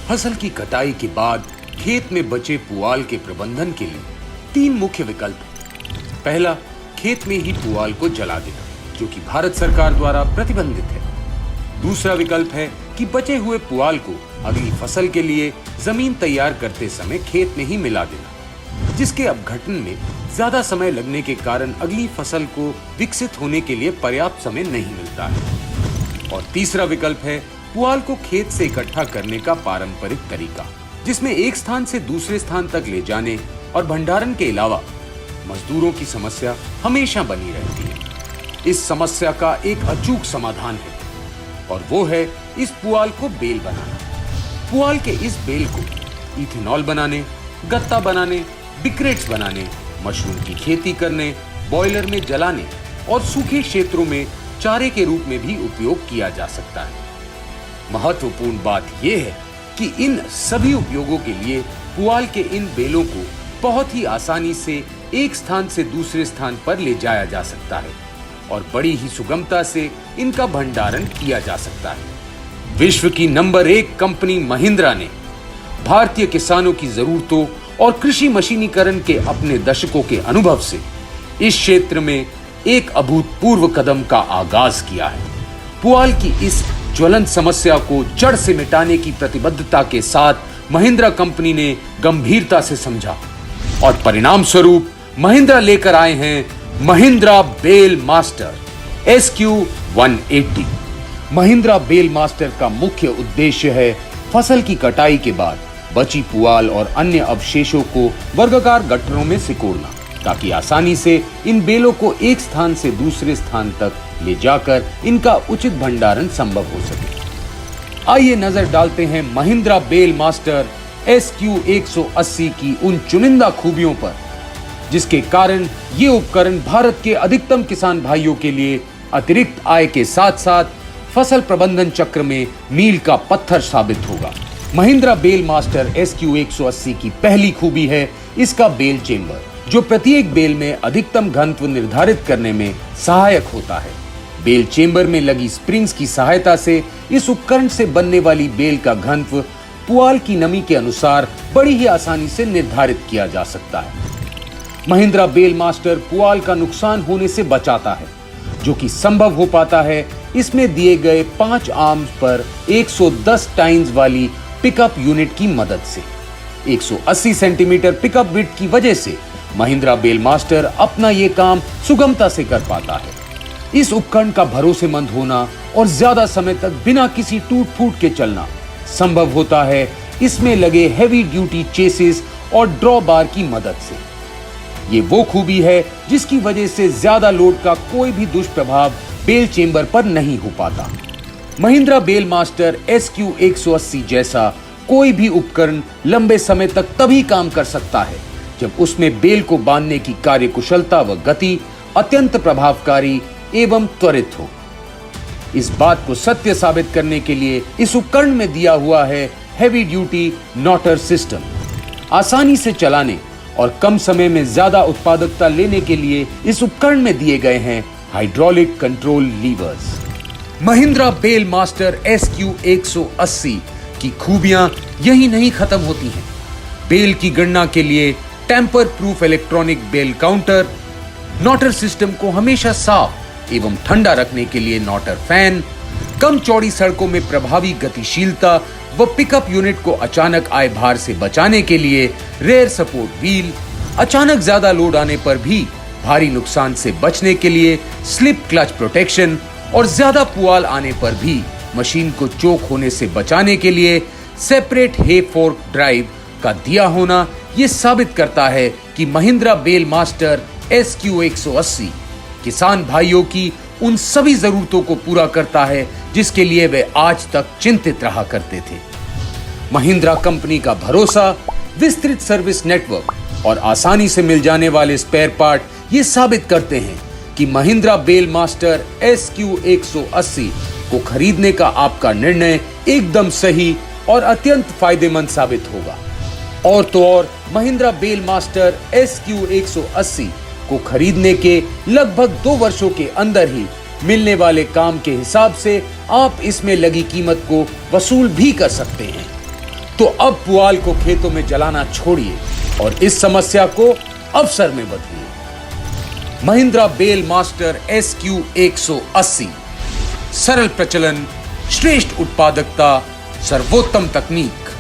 फसल की कटाई के बाद खेत में बचे पुआल के प्रबंधन के लिए 3 मुख्य विकल्प हैं। पहला, खेत में ही पुआल को जला देना, जो कि भारत सरकार द्वारा प्रतिबंधित है। दूसरा विकल्प है कि बचे हुए पुआल को अगली फसल के लिए जमीन तैयार करते समय खेत में ही मिला देना, जिसके अपघटन में ज्यादा समय लगने के कारण अगली फसल को विकसित होने के लिए पर्याप्त समय नहीं मिलता है। और तीसरा विकल्प है पुआल को खेत से इकट्ठा करने का पारंपरिक तरीका, जिसमें एक स्थान से दूसरे स्थान तक ले जाने और भंडारण के अलावा मजदूरों की समस्या हमेशा बनी रहती है। इस समस्या का एक अचूक समाधान है और वो है इस पुआल को बेल बनाना। पुआल के इस बेल को इथेनॉल बनाने, गत्ता बनाने, ब्रिकेट्स बनाने, मशरूम की खेती करने, बॉयलर में जलाने और सूखे क्षेत्रों में चारे के रूप में भी उपयोग किया जा सकता है। महत्वपूर्ण बात यह है कि इन सभी उपयोगों के लिए पुआल के इन बेलों को बहुत ही आसानी से एक स्थान से दूसरे स्थान पर ले जाया जा सकता है और बड़ी ही सुगमता से इनका भंडारण किया जा सकता है। विश्व की नंबर 1 कंपनी महिंद्रा ने भारतीय किसानों की जरूरतों और कृषि मशीनीकरण के अपने दशकों के अनुभव से इस क्षेत्र में एक अभूतपूर्व कदम का आगाज किया है। पुआल की इस ज्वलंत समस्या को जड़ से मिटाने की प्रतिबद्धता के साथ महिंद्रा कंपनी ने गंभीरता से समझा और परिणाम स्वरूप महिंद्रा लेकर आए हैं Mahindra bale master SQ180। Mahindra bale master का मुख्य उद्देश्य है फसल की कटाई के बाद बची पुआल और अन्य अवशेषों को वर्गाकार गट्ठरों में सिकोड़ना, ताकि आसानी से इन बेलों को एक स्थान से दूसरे स्थान तक ले जाकर इनका उचित भंडारण संभव हो सके। आइए नजर डालते हैं महिंद्रा बेल मास्टर SQ180 की उन चुनिंदा खूबियों पर, जिसके कारण ये उपकरण भारत के अधिकतम किसान भाइयों के लिए अतिरिक्त आय के साथ साथ फसल प्रबंधन चक्र में मील का पत्थर साबित होगा। महिंद्रा बेल मास्टर SQ180 की पहली खूबी है इसका बेल चेंबर, जो प्रत्येक बेल में अधिकतम घनत्व निर्धारित करने में सहायक होता है। बेल चेंबर में लगी स्प्रिंग्स की सहायता से इस उपकरण से बनने वाली बेल का घनत्व पुआल की नमी के अनुसार बड़ी ही आसानी से निर्धारित किया जा सकता है। महिंद्रा बेल मास्टर पुआल का नुकसान होने से बचाता है, जो कि संभव हो पाता है इसमें दिए गए 5 आर्म्स पर 110 टाइन्स वाली पिकअप यूनिट की मदद से। 180 सेंटीमीटर पिकअप विड्थ की वजह से महिंद्रा बेल मास्टर अपना ये काम सुगमता से कर पाता है। इस उपकरण का भरोसेमंद होना और ज्यादा समय तक बिना किसी टूट फूट के चलना संभव होता है इसमें लगे हेवी ड्यूटी चेसिस और ड्रॉ बार की मदद से। ये वो खूबी है जिसकी वजह से ज्यादा लोड का कोई भी दुष्प्रभाव बेल चेंबर पर नहीं हो पाता। महिंद्रा बेल मास्टर SQ180 जैसा कोई भी उपकरण लंबे समय तक तभी काम कर सकता है जब उसमें बेल को बांधने की कार्यकुशलता व गति अत्यंत प्रभावकारी एवं त्वरित हो। इस बात को सत्य साबित करने के लिए इस उपकरण में दिया हुआ है हेवी ड्यूटी नॉटर सिस्टम। आसानी से चलाने और कम समय में ज्यादा उत्पादकता लेने के लिए इस उपकरण में दिए गए हैं hydraulic control levers. Mahindra bale master SQ180 की खूबियां यही नहीं खत्म होती हैं। बेल की गणना के लिए टेम्पर प्रूफ इलेक्ट्रॉनिक बेल काउंटर, नॉटर सिस्टम को हमेशा साफ एवं ठंडा रखने के लिए नॉटर फैन, कम चौड़ी सड़कों में प्रभावी गतिशीलता व पिकअप यूनिट को अचानक आए भार से बचाने के लिए रेयर सपोर्ट व्हील, अचानक ज्यादा लोड आने पर भी भारी नुकसान से बचने के लिए स्लिप क्लच प्रोटेक्शन और ज्यादा पुआल आने पर भी मशीन को चोक होने से बचाने के लिए सेपरेट हे फोर्क ड्राइव का दिया होना ये साबित करता है कि महिंद्रा बेल मास्टर SQ180 किसान भाइयों की उन सभी जरूरतों को पूरा करता है जिसके लिए वे आज तक चिंतित रहा करते थे। महिंद्रा कंपनी का भरोसा, विस्तृत सर्विस नेटवर्क और आसानी से मिल जाने वाले स्पेयर पार्ट ये साबित करते हैं कि महिंद्रा बेल मास्टर SQ180 को खरीदने का आपका निर्णय एकदम सही और अत्यंत फायदेमंद साबित होगा। और तो और महिंद्रा बेल मास्टर SQ180 को खरीदने के लगभग 2 वर्षों के अंदर ही मिलने वाले काम के हिसाब से आप इसमें लगी कीमत को वसूल भी कर सकते हैं। तो अब पुआल को खेतों में जलाना छोड़िए और इस समस्या को अवसर में बदलिए। महिंद्रा बेल मास्टर SQ 180, सरल प्रचलन, श्रेष्ठ उत्पादकता, सर्वोत्तम तकनीक।